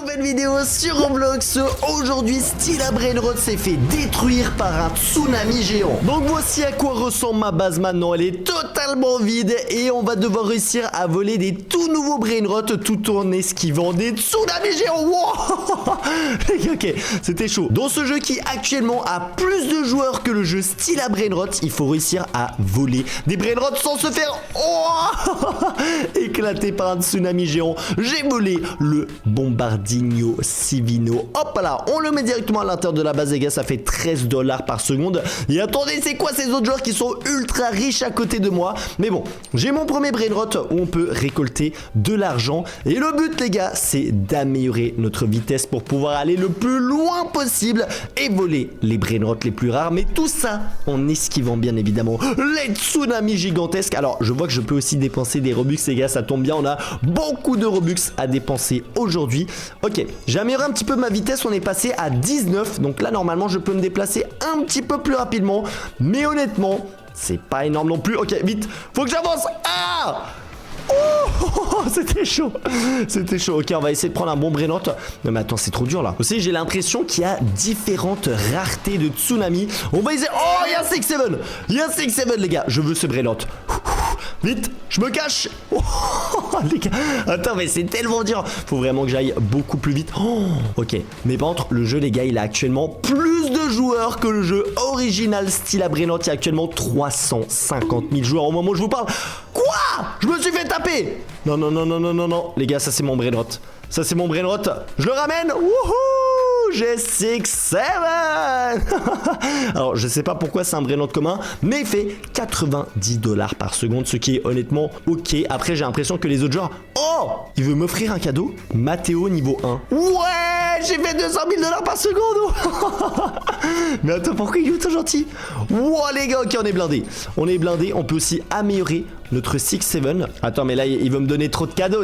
Nouvelle vidéo sur Roblox. Aujourd'hui, Stila Brainrot s'est fait détruire par un tsunami géant. Donc voici à quoi ressemble ma base maintenant. Elle est totalement vide et on va devoir réussir à voler des tout nouveaux Brainrot tout en esquivant des tsunamis géants. Wow. Ok, c'était chaud. Dans ce jeu qui actuellement a plus de joueurs que le jeu Stila Brainrot, il faut réussir à voler des Brainrot sans se faire éclater par un tsunami géant. J'ai volé le Bombardino Civino. Hop là, on le met directement à l'intérieur de la base, les gars. Ça fait 13 $ par seconde. Et attendez, c'est quoi ces autres joueurs qui sont ultra riches à côté de moi? Mais bon, j'ai mon premier Brainrot où on peut récolter de l'argent. Et le but, les gars, c'est d'améliorer notre vitesse pour pouvoir aller le plus loin possible et voler les Brainrot les plus rares. Mais tout ça en esquivant bien évidemment les tsunamis gigantesques. Alors, je vois que je peux aussi dépenser des Robux, les gars. Ça tombe bien, on a beaucoup de Robux à dépenser aujourd'hui. Ok, j'ai amélioré un petit peu ma vitesse. On est passé à 19. Donc là, normalement, je peux me déplacer un petit peu plus rapidement. Mais honnêtement, c'est pas énorme non plus. Ok, vite, faut que j'avance. Ah! Oh, c'était chaud. C'était chaud. Ok, on va essayer de prendre un bon Brainrot. Non mais attends, c'est trop dur là. Aussi, j'ai l'impression qu'il y a différentes raretés de tsunami. On va essayer. Oh, il y a un 6-7. Il y a un 6-7, les gars. Je veux ce Brainrot. Vite, je me cache. Oh, les gars. Attends, mais c'est tellement dur. Faut vraiment que j'aille beaucoup plus vite. Oh, ok. Mais par contre, le jeu, les gars, il a actuellement plus de joueurs que le jeu original Stila Brainrot. Il y a actuellement 350 000 joueurs au moment où je vous parle. Quoi? Je me suis fait taper. Non, non, non, non, non, non, non. Les gars, ça c'est mon Brainrot. Ça c'est mon Brainrot. Je le ramène. Wouhou! J'ai 6-7. Alors, je sais pas pourquoi c'est un Brainrot commun, mais il fait 90 $ par seconde, ce qui est honnêtement ok. Après, j'ai l'impression que les autres joueurs... Oh! Il veut m'offrir un cadeau? Mathéo niveau 1. Ouais! J'ai fait 200 000 $ par seconde. Mais attends, pourquoi il est tout gentil? Wow, les gars, ok, on est blindés. On est blindés. On peut aussi améliorer notre 6-7. Attends, mais là, il veut me donner trop de cadeaux.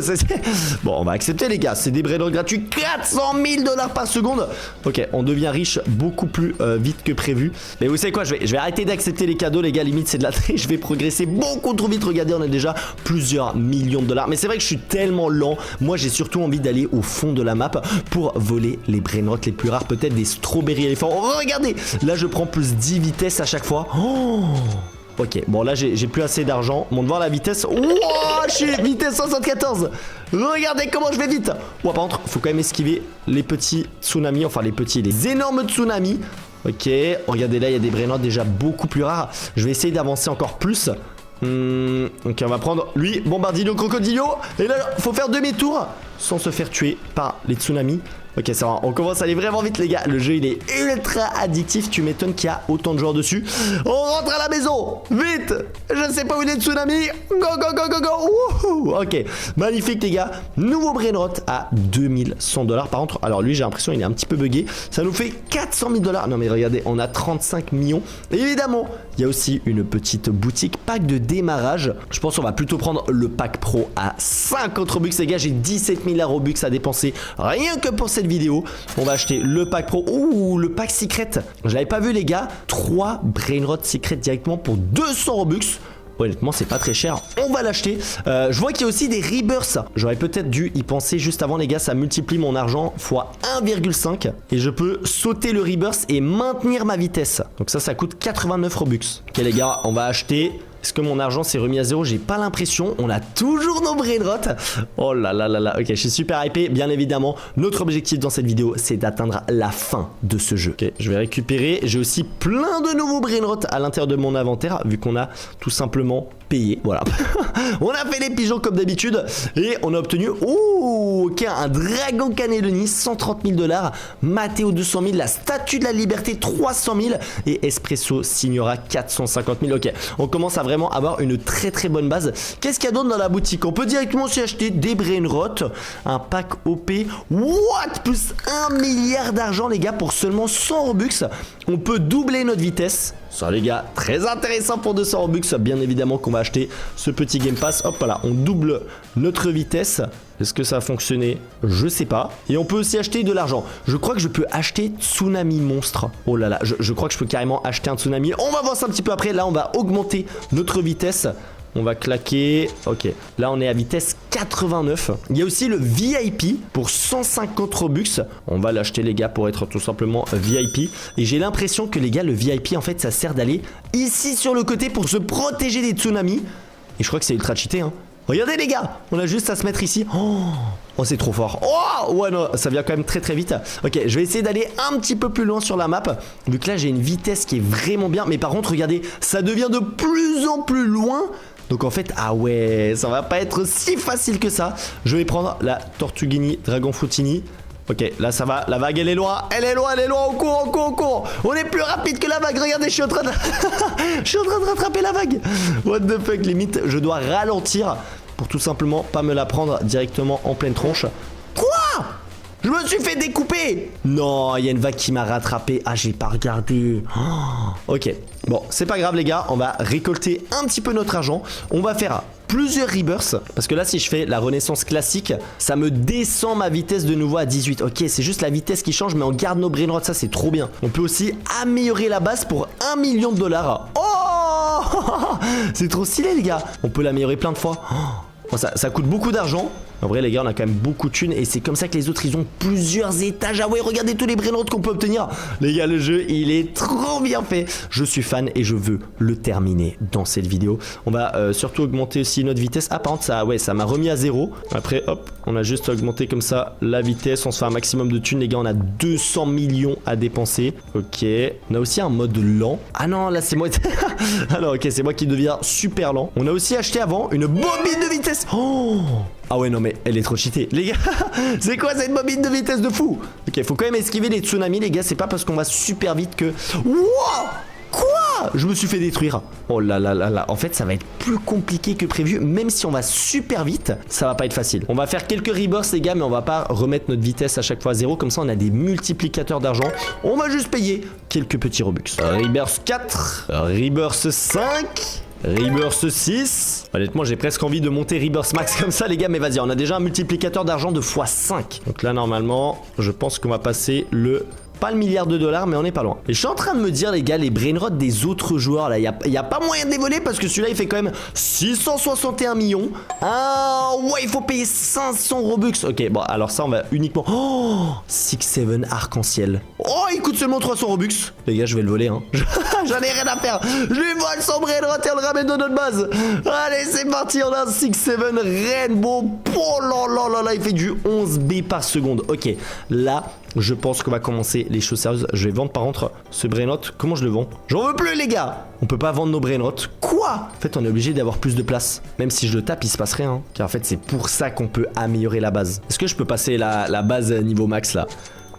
Bon, on va accepter, les gars. C'est des Brainrot gratuits. 400 000 $ par seconde. Ok, on devient riche beaucoup plus vite que prévu. Mais vous savez quoi, je vais arrêter d'accepter les cadeaux, les gars. Limite, c'est de la triche. Je vais progresser beaucoup trop vite. Regardez, on a déjà plusieurs millions de dollars. Mais c'est vrai que je suis tellement lent. Moi, j'ai surtout envie d'aller au fond de la map pour voler les Brainrot les plus rares. Peut-être des strawberry éléphants. Oh, regardez, là, je prends plus 10 vitesses à chaque fois. Oh! Ok, bon là j'ai plus assez d'argent. Monte voir la vitesse. Wow, je suis vitesse 74. Regardez comment je vais vite. Par contre, faut quand même esquiver les petits tsunamis. Enfin les énormes tsunamis. Ok, regardez là, il y a des Brainrot déjà beaucoup plus rares. Je vais essayer d'avancer encore plus. Ok, on va prendre lui, Bombardino Crocodilo. Et là, faut faire demi-tour sans se faire tuer par les tsunamis. Ok, ça va, on commence à aller vraiment vite, les gars. Le jeu, il est ultra addictif. Tu m'étonnes qu'il y a autant de joueurs dessus. On rentre à la maison. Vite. Je sais pas où il est le tsunami. Go, go, go, go, go. Wouhou. Ok, magnifique, les gars. Nouveau Brainrot à 2100 $. Par contre, alors lui, j'ai l'impression il est un petit peu buggé. Ça nous fait 400 000 $. Non, mais regardez, on a 35 millions. Et évidemment, il y a aussi une petite boutique pack de démarrage. Je pense qu'on va plutôt prendre le pack pro à 50 Robux, les gars. J'ai 17 000 Robux à dépenser rien que pour cette vidéo. On va acheter le pack pro. Ouh, le pack secret. Je l'avais pas vu, les gars. 3 Brainrot secret directement pour 200 Robux. Honnêtement, c'est pas très cher. On va l'acheter. Je vois qu'il y a aussi des rebirths. J'aurais peut-être dû y penser juste avant, les gars. Ça multiplie mon argent fois 1,5. Et je peux sauter le rebirth et maintenir ma vitesse. Donc ça coûte 89 Robux. Ok, les gars, on va acheter. Est-ce que mon argent s'est remis à zéro? J'ai pas l'impression. On a toujours nos Brainrot. Oh là là là là. Ok, je suis super hypé. Bien évidemment, notre objectif dans cette vidéo, c'est d'atteindre la fin de ce jeu. Ok, je vais récupérer. J'ai aussi plein de nouveaux Brainrot à l'intérieur de mon inventaire, vu qu'on a tout simplement payé. Voilà. On a fait les pigeons comme d'habitude. Et on a obtenu... Ouh, ok, un dragon cannelloni, 130 000 $. Mathéo 200 000. La statue de la liberté, 300 000. Et Espresso Signora, 450 000. Ok, on commence à vraiment avoir une très très bonne base. Qu'est-ce qu'il y a d'autre dans la boutique? On peut directement s'y acheter des Brainrot, un pack OP. What? Plus 1 milliard d'argent, les gars, pour seulement 100 Robux. On peut doubler notre vitesse. Ça, les gars, très intéressant pour 200 Robux. Bien évidemment qu'on va acheter ce petit Game Pass. Hop là, on double notre vitesse. Est-ce que ça a fonctionné? Je sais pas. Et on peut aussi acheter de l'argent. Je crois que je peux acheter Tsunami Monstre. Oh là là, je crois que je peux carrément acheter un Tsunami. On va voir ça un petit peu après. Là, on va augmenter notre vitesse. On va claquer. Ok. Là, on est à vitesse 89. Il y a aussi le VIP pour 150 Robux. On va l'acheter, les gars, pour être tout simplement VIP. Et j'ai l'impression que, les gars, le VIP, en fait, ça sert d'aller ici sur le côté pour se protéger des tsunamis. Et je crois que c'est ultra cheaté, hein. Regardez, les gars, on a juste à se mettre ici. Oh, c'est trop fort. Oh, ouais, non, ça vient quand même très très vite. Ok, je vais essayer d'aller un petit peu plus loin sur la map. Vu que là, j'ai une vitesse qui est vraiment bien. Mais par contre, regardez, ça devient de plus en plus loin. Donc en fait, ah ouais, ça va pas être si facile que ça. Je vais prendre la Tortuguini Dragon Fruitini. Ok, là ça va, la vague elle est loin, on court. On est plus rapide que la vague, regardez, je suis en train de... je suis en train de rattraper la vague. What the fuck, limite, je dois ralentir pour tout simplement pas me la prendre directement en pleine tronche. Quoi? Je me suis fait découper. Non, il y a une vague qui m'a rattrapé. Ah, j'ai pas regardé. Oh, ok, bon, c'est pas grave les gars, on va récolter un petit peu notre argent. On va faire plusieurs rebirths, parce que là si je fais la renaissance classique, ça me descend ma vitesse de nouveau à 18. Ok, c'est juste la vitesse qui change, mais on garde nos brainrots, ça c'est trop bien. On peut aussi améliorer la base pour 1 million de dollars. Oh c'est trop stylé les gars. On peut l'améliorer plein de fois. Bon, ça coûte beaucoup d'argent. En vrai les gars, on a quand même beaucoup de thunes. Et c'est comme ça que les autres ils ont plusieurs étages. Ah ouais, regardez tous les brainrots qu'on peut obtenir. Les gars, le jeu il est trop bien fait. Je suis fan et je veux le terminer dans cette vidéo. On va surtout augmenter aussi notre vitesse. Ah par contre ça, ouais, ça m'a remis à 0. Après hop, on a juste augmenté comme ça la vitesse. On se fait un maximum de thunes les gars. On a 200 millions à dépenser. Ok, on a aussi un mode lent. Ah non, là c'est moi. Alors ok, c'est moi qui deviens super lent. On a aussi acheté avant une bobine de vitesse. Oh, ah ouais non mais elle est trop cheatée les gars. C'est quoi cette bobine de vitesse de fou? Ok, faut quand même esquiver les tsunamis les gars. C'est pas parce qu'on va super vite que... Wow, quoi? Je me suis fait détruire. Oh là là là là. En fait ça va être plus compliqué que prévu. Même si on va super vite, ça va pas être facile. On va faire quelques rebirths les gars, mais on va pas remettre notre vitesse à chaque fois à 0. Comme ça on a des multiplicateurs d'argent. On va juste payer quelques petits Robux. Rebirth 4, Rebirth 5, Rebirth 6. Honnêtement j'ai presque envie de monter Rebirth Max comme ça les gars. Mais vas-y, on a déjà un multiplicateur d'argent de x5. Donc là normalement je pense qu'on va passer le... Pas le milliard de dollars, mais on est pas loin. Et je suis en train de me dire, les gars, les brainrots des autres joueurs, là, il y a pas moyen de les voler parce que celui-là, il fait quand même 661 millions. Ah, ouais, il faut payer 500 Robux. Ok, bon, alors ça, on va uniquement... Oh, 6-7 arc-en-ciel. Oh, il coûte seulement 300 Robux. Les gars, je vais le voler, hein. J'en ai rien à faire. Je lui vole son brainrot et on le ramène dans notre base. Allez, c'est parti, on a un 6-7 Rainbow. Oh là là là là, il fait du 11 B par seconde. Ok, là... Je pense qu'on va commencer les choses sérieuses. Je vais vendre par contre ce brainrot. Comment je le vends? J'en veux plus les gars. On peut pas vendre nos brainrots. Quoi? En fait on est obligé d'avoir plus de place. Même si je le tape il se passe rien hein. Car en fait c'est pour ça qu'on peut améliorer la base. Est-ce que je peux passer la base niveau max là?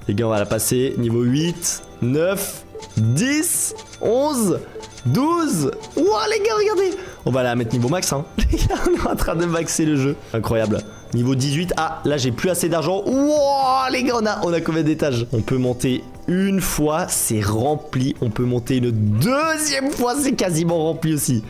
Les gars on va la passer niveau 8, 9, 10, 11, 12. Ouah les gars regardez. On va la mettre niveau max hein. Les gars on est en train de maxer le jeu. Incroyable. Niveau 18, ah là j'ai plus assez d'argent. Wow les gars, on a combien d'étages? On peut monter une fois, c'est rempli. On peut monter une deuxième fois, c'est quasiment rempli aussi.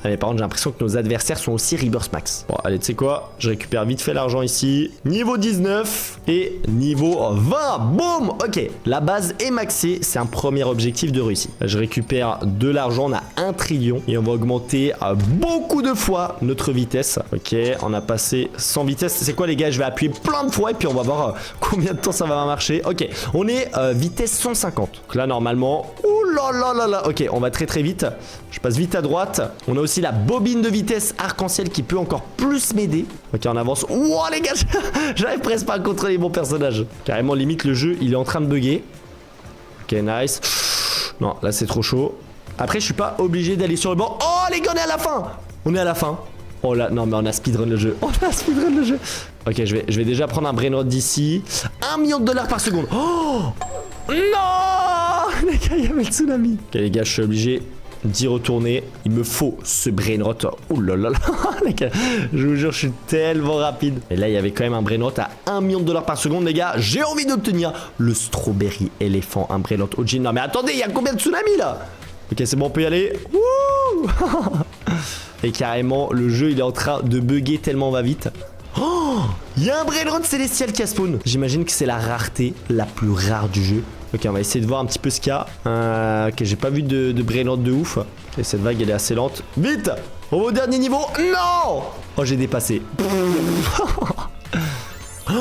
Allez, par contre j'ai l'impression que nos adversaires sont aussi Rebirth Max. Bon allez, tu sais quoi, je récupère vite fait l'argent ici. Niveau 19 et niveau 20. Boum. Ok, la base est maxée, c'est un premier objectif de réussite. Je récupère de l'argent, on a 1 trillion. Et on va augmenter beaucoup de fois notre vitesse. Ok, on a passé 100 vitesses. C'est quoi les gars, je vais appuyer plein de fois et puis on va voir combien de temps ça va marcher. Ok, on est vitesse 150. Donc là normalement... Ouh là là là là. Ok, on va très très vite. Je passe vite à droite. On a aussi la bobine de vitesse arc-en-ciel qui peut encore plus m'aider. Ok, on avance. Wow les gars, j'arrive presque pas à contrôler mon personnage. Carrément limite le jeu il est en train de bugger. Ok, nice. Non, là c'est trop chaud. Après je suis pas obligé d'aller sur le bord. Oh les gars, on est à la fin. On est à la fin. Oh là, non mais on a speedrun le jeu. On a speedrun le jeu. Ok, je vais déjà prendre un brainrot d'ici. 1 million de dollars par seconde. Oh non les gars, il y avait le tsunami. Ok les gars, je suis obligé d'y retourner. Il me faut ce brainrot. Ouh là là là. Les gars, je vous jure, je suis tellement rapide. Et là, il y avait quand même un brainrot à 1 million de dollars par seconde, les gars. J'ai envie d'obtenir le strawberry éléphant, un brainrot OG. Non mais attendez, il y a combien de tsunamis là? Ok, c'est bon, on peut y aller. Wouh. Et carrément, le jeu, il est en train de bugger tellement on va vite. Oh, il y a un brainrot célestial qui a spawn. J'imagine que c'est la rareté la plus rare du jeu. Ok, on va essayer de voir un petit peu ce qu'il y a. Ok, j'ai pas vu de brainrot de ouf. Ok, cette vague elle est assez lente. Vite. On va au dernier niveau. Non. Oh, j'ai dépassé. Oh,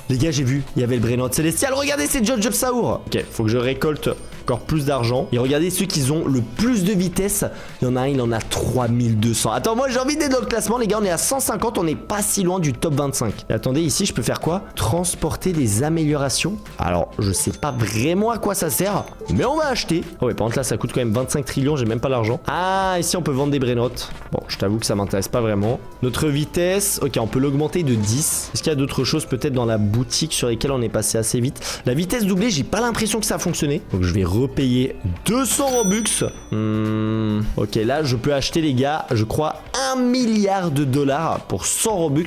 les gars, j'ai vu, il y avait le Brainrot Célestial. Regardez, c'est Judge of Saur. Ok, faut que je récolte encore plus d'argent. Et regardez ceux qui ont le plus de vitesse. Il y en a un, il en a 3200. Attends, moi j'ai envie d'être dans le classement, les gars. On est à 150, on n'est pas si loin du top 25. Et attendez, ici, je peux faire quoi? Transporter des améliorations. Alors, je sais pas vraiment à quoi ça sert, mais on va acheter. Oh, ouais, par contre, là, ça coûte quand même 25 trillions. J'ai même pas l'argent. Ah, ici, on peut vendre des Brainrot. Bon, je t'avoue que ça m'intéresse pas vraiment. Notre vitesse, ok, on peut l'augmenter de 10. Est-ce qu'il y a d'autres choses peut-être dans la boutique sur lesquelles on est passé assez vite? La vitesse doublée, j'ai pas l'impression que ça a fonctionné. Donc, je vais repayer 200 Robux. Ok, là, je peux acheter, les gars, je crois, 1 milliard de dollars pour 100 Robux.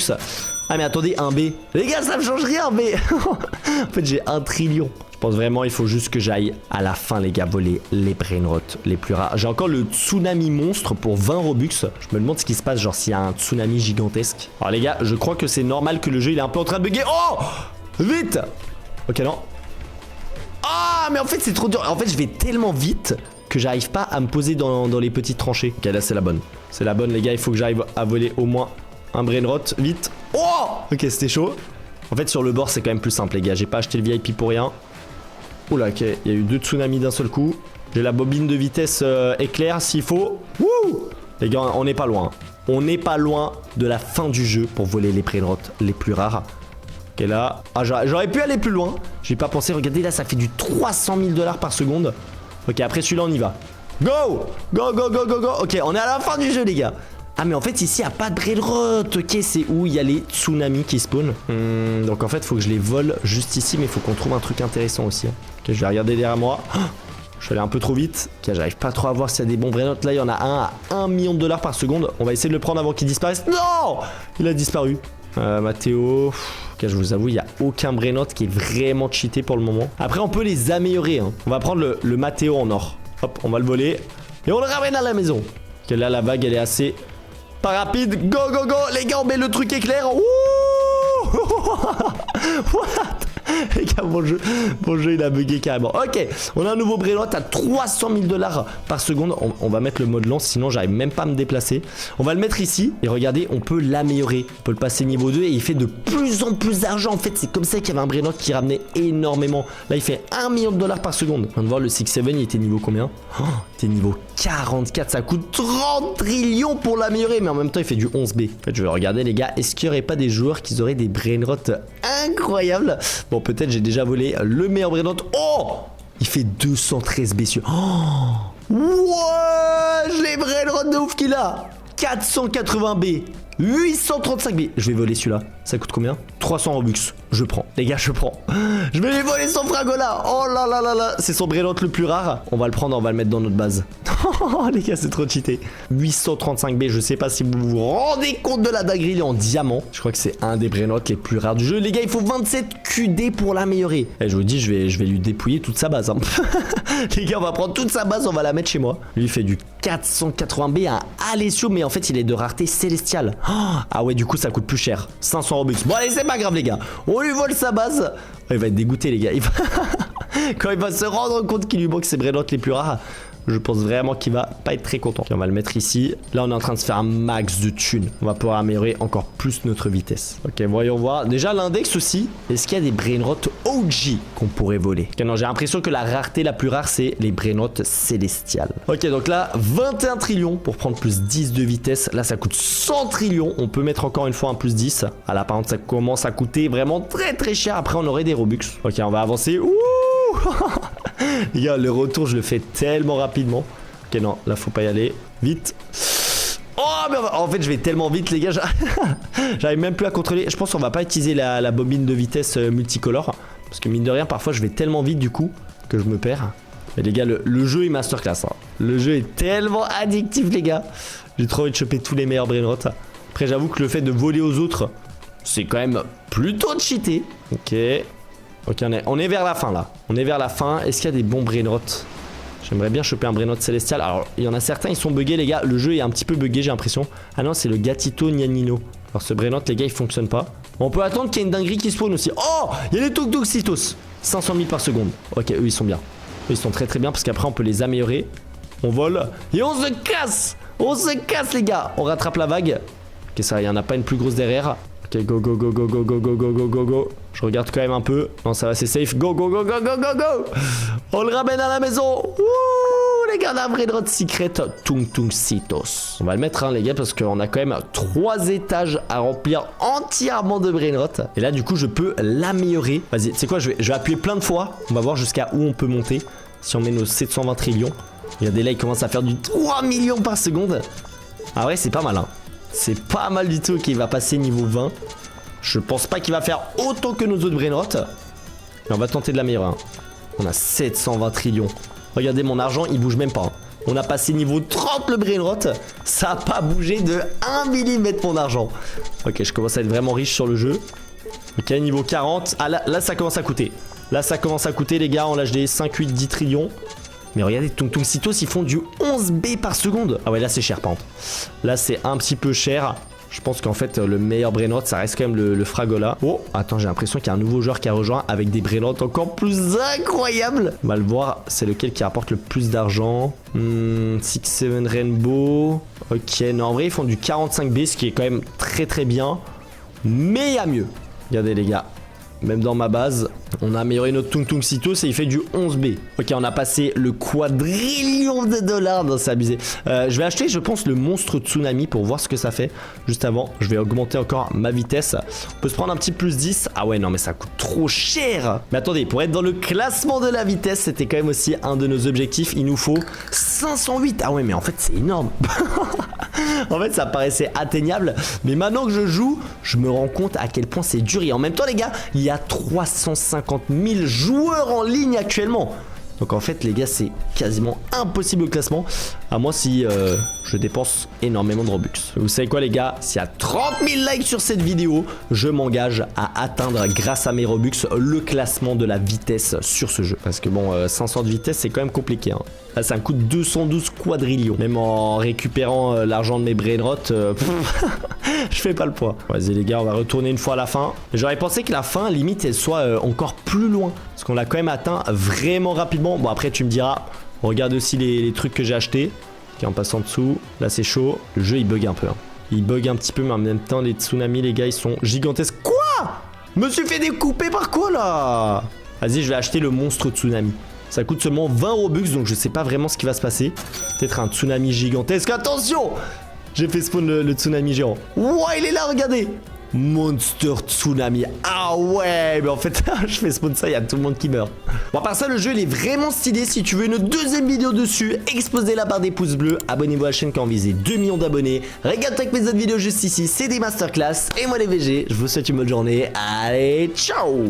Ah, mais attendez, un B. Les gars, ça me change rien, mais en fait, j'ai 1 trillion. Je pense vraiment il faut juste que j'aille à la fin, les gars, voler les Brainrot les plus rares. J'ai encore le tsunami monstre pour 20 Robux. Je me demande ce qui se passe, genre s'il y a un tsunami gigantesque. Alors les gars, je crois que c'est normal que le jeu il est un peu en train de bugger. Oh, vite. Ok, non. Ah, mais en fait c'est trop dur. En fait je vais tellement vite que j'arrive pas à me poser dans les petites tranchées. Ok, là c'est la bonne. C'est la bonne, les gars, il faut que j'arrive à voler au moins un Brainrot, vite. Oh, ok, c'était chaud. En fait sur le bord c'est quand même plus simple, les gars. J'ai pas acheté le VIP pour rien. Oula, ok, il y a eu 2 tsunamis d'un seul coup. J'ai la bobine de vitesse éclair s'il faut. Wouh! Les gars, on n'est pas loin. On n'est pas loin de la fin du jeu pour voler les Brainrot les plus rares. Ok, là. Ah, j'aurais pu aller plus loin. J'ai pas pensé. Regardez, là, ça fait du 300 000 $ par seconde. Ok, après celui-là, on y va. Go! Go, go, go, go, go. Ok, on est à la fin du jeu, les gars. Ah, mais en fait ici il n'y a pas de Brainrot. Ok, c'est où il y a les tsunamis qui spawnent. Donc en fait il faut que je les vole juste ici. Mais il faut qu'on trouve un truc intéressant aussi. Ok, je vais regarder derrière moi. Oh, je suis allé un peu trop vite. Ok, j'arrive pas trop à voir s'il y a des bons Brainrot. Là il y en a un à 1 million de $ par seconde. On va essayer de le prendre avant qu'il disparaisse. Non, il a disparu. Mathéo. Ok, je vous avoue, il n'y a aucun Brainrot qui est vraiment cheaté pour le moment. Après on peut les améliorer, hein. On va prendre le Mathéo en or. Hop, on va le voler. Et on le ramène à la maison. Ok, là la vague elle est assez... pas rapide. Go, go, go. Les gars, on met le truc éclair. Ouh. What? Les gars, mon jeu il a bugué carrément. Ok, on a un nouveau Brainrot à 300 000 $ par seconde. On va mettre le mode lance, sinon j'arrive même pas à me déplacer. On va le mettre ici. Et regardez, on peut l'améliorer. On peut le passer niveau 2 et il fait de plus en plus d'argent. En fait, c'est comme ça qu'il y avait un Brainrot qui ramenait énormément. Là, il fait 1 million de $ par seconde. On va voir le 6-7, il était niveau combien? Oh, il était niveau 44. Ça coûte 30 trillions pour l'améliorer. Mais en même temps, il fait du 11B. En fait, je vais regarder, les gars. Est-ce qu'il n'y aurait pas des joueurs qui auraient des Brainrot incroyables? Bon, peut-être j'ai déjà volé le meilleur Brainrot. Oh, il fait 213 BCE. Oh, ouais, les Brainrot de ouf qu'il a. 480 B, 835 B. Je vais voler celui-là. Ça coûte combien? 300 Robux. Je prends. Les gars, je prends. Je vais les voler son Fragola. Oh là là là là. C'est son Brainrot le plus rare. On va le prendre, on va le mettre dans notre base. Les gars, c'est trop cheaté. 835 B. Je sais pas si vous vous rendez compte de la dinguerie. Il est en diamant. Je crois que c'est un des Brainrot les plus rares du jeu. Les gars, il faut 27 QD pour l'améliorer. Et je vous dis, je vais lui dépouiller toute sa base, hein. Les gars, on va prendre toute sa base, on va la mettre chez moi. Lui, il fait du 480 B, un Alessio, mais en fait, il est de rareté célestiale. Ah ouais, du coup, ça coûte plus cher. 500 Robux. Bon, allez, c'est pas grave, les gars. On lui vole sa base. Oh, il va être dégoûté, les gars. Quand il va se rendre compte qu'il lui manque ses Brainrot les plus rares, je pense vraiment qu'il va pas être très content. Okay, on va le mettre ici. Là, on est en train de se faire un max de thunes. On va pouvoir améliorer encore plus notre vitesse. Ok, voyons voir. Déjà, l'index aussi. Est-ce qu'il y a des Brainrot OG qu'on pourrait voler? Ok, non, j'ai l'impression que la rareté la plus rare, c'est les Brainrot célestiales. Ok, donc là, 21 trillions pour prendre plus 10 de vitesse. Là, ça coûte 100 trillions. On peut mettre encore une fois un plus 10. Ah là, par contre, ça commence à coûter vraiment très très cher. Après, on aurait des Robux. Ok, on va avancer. Ouh. Les gars, le retour, je le fais tellement rapidement. Ok, non, là, faut pas y aller. Vite. Oh, mais en fait, je vais tellement vite, les gars. J'arrive même plus à contrôler. Je pense qu'on va pas utiliser la bobine de vitesse multicolore. Parce que mine de rien, parfois, je vais tellement vite, du coup, que je me perds. Mais les gars, le jeu est masterclass, hein. Le jeu est tellement addictif, les gars. J'ai trop envie de choper tous les meilleurs Brainrot. Après, j'avoue que le fait de voler aux autres, c'est quand même plutôt cheaté. Ok. Ok, on est vers la fin là. On est vers la fin. Est-ce qu'il y a des bons Brainrot? J'aimerais bien choper un Brainrot célestial. Alors, il y en a certains, ils sont buggés, les gars. Le jeu est un petit peu buggé, j'ai l'impression. Ah non, c'est le Gatito Nianino. Alors, ce Brainrot, les gars, il fonctionne pas. On peut attendre qu'il y ait une dinguerie qui spawn aussi. Oh, il y a les Tuk Tuk Citos. 500 000 par seconde. Ok, eux, ils sont bien. Eux, ils sont très très bien parce qu'après, on peut les améliorer. On vole et on se casse. On se casse les gars. On rattrape la vague. Ok, ça, il n'y en a pas une plus grosse derrière. Ok, go, go, go, go, go, go, go, go, go, go, go. Je regarde quand même un peu. Non, ça va, c'est safe. Go, go, go, go, go, go, go. On le ramène à la maison. Wouh, les gars, on a un Brainrot Secret Tung Tung Citos. On va le mettre, hein, les gars, parce qu'on a quand même 3 étages à remplir entièrement de Brainrot. Et là, du coup, je peux l'améliorer. Vas-y, tu sais quoi, je vais appuyer plein de fois. On va voir jusqu'à où on peut monter. Si on met nos 720 trillions. Regardez, là, il commence à faire du 3 millions par seconde. Ah ouais, c'est pas mal, hein. C'est pas mal du tout. Ok, il va passer niveau 20. Je pense pas qu'il va faire autant que nos autres Brainrot. Mais on va tenter de l'améliorer. Hein. On a 720 trillions. Regardez, mon argent, il bouge même pas. Hein. On a passé niveau 30 le Brainrot. Ça a pas bougé de 1 mm mon argent. Ok, je commence à être vraiment riche sur le jeu. Ok, niveau 40. Ah là ça commence à coûter. Là, ça commence à coûter, les gars. On lâche des 5, 8, 10 trillions. Mais regardez, Tung Tung Citos, ils font du 11 B par seconde. Ah ouais, là, c'est cher, par contre. Là, c'est un petit peu cher. Je pense qu'en fait, le meilleur Brainrot, ça reste quand même le Fragola. Oh, attends, j'ai l'impression qu'il y a un nouveau joueur qui a rejoint avec des Brainrot encore plus incroyables. On va le voir, c'est lequel qui rapporte le plus d'argent. 6-7 Rainbow. Ok, non, en vrai, ils font du 45 B, ce qui est quand même très très bien. Mais il y a mieux. Regardez, les gars. Même dans ma base, on a amélioré notre Tung Tung Citos et il fait du 11B. Ok, on a passé le quadrillion de dollars. Non, c'est abusé. Je vais acheter, je pense, le monstre tsunami pour voir ce que ça fait. Juste avant, je vais augmenter encore ma vitesse. On peut se prendre un petit plus 10. Ah ouais, non, mais ça coûte trop cher. Mais attendez, pour être dans le classement de la vitesse, c'était quand même aussi un de nos objectifs. Il nous faut 508. Ah ouais, mais en fait, c'est énorme. En fait, ça paraissait atteignable. Mais maintenant que je joue, je me rends compte à quel point c'est dur. Et en même temps, les gars, il y a 350 000 joueurs en ligne actuellement. Donc en fait, les gars, c'est quasiment impossible au classement. À moi si je dépense énormément de Robux. Vous savez quoi, les gars? S'il y a 30 000 likes sur cette vidéo, je m'engage à atteindre, grâce à mes Robux, le classement de la vitesse sur ce jeu. Parce que bon, 500 de vitesse, c'est quand même compliqué. Hein. Là, ça me coûte 212 quadrillions. Même en récupérant l'argent de mes Brainrot, je fais pas le poids. Vas-y, les gars, on va retourner une fois à la fin. J'aurais pensé que la fin, limite, elle soit encore plus loin. Parce qu'on l'a quand même atteint vraiment rapidement. Bon, après, tu me diras, regarde aussi les trucs que j'ai achetés. Ok, en passant dessous, là, c'est chaud. Le jeu, il bug un peu. Hein. Il bug un petit peu, mais en même temps, les tsunamis, les gars, ils sont gigantesques. Quoi? Me suis fait découper par quoi, là? Vas-y, je vais acheter le monstre tsunami. Ça coûte seulement 20 Robux, donc je sais pas vraiment ce qui va se passer. Peut-être un tsunami gigantesque. Attention! J'ai fait spawn le tsunami géant. Ouais, il est là, regardez! Monster Tsunami. Ah ouais, mais en fait, je fais spawn ça, il y a tout le monde qui meurt. Bon, à part ça, le jeu, il est vraiment stylé. Si tu veux une deuxième vidéo dessus, explosez la barre des pouces bleus. Abonnez-vous à la chaîne quand on vise 2 millions d'abonnés. Regarde avec mes autres vidéos juste ici. C'est des masterclass. Et moi, les VG, je vous souhaite une bonne journée. Allez, ciao!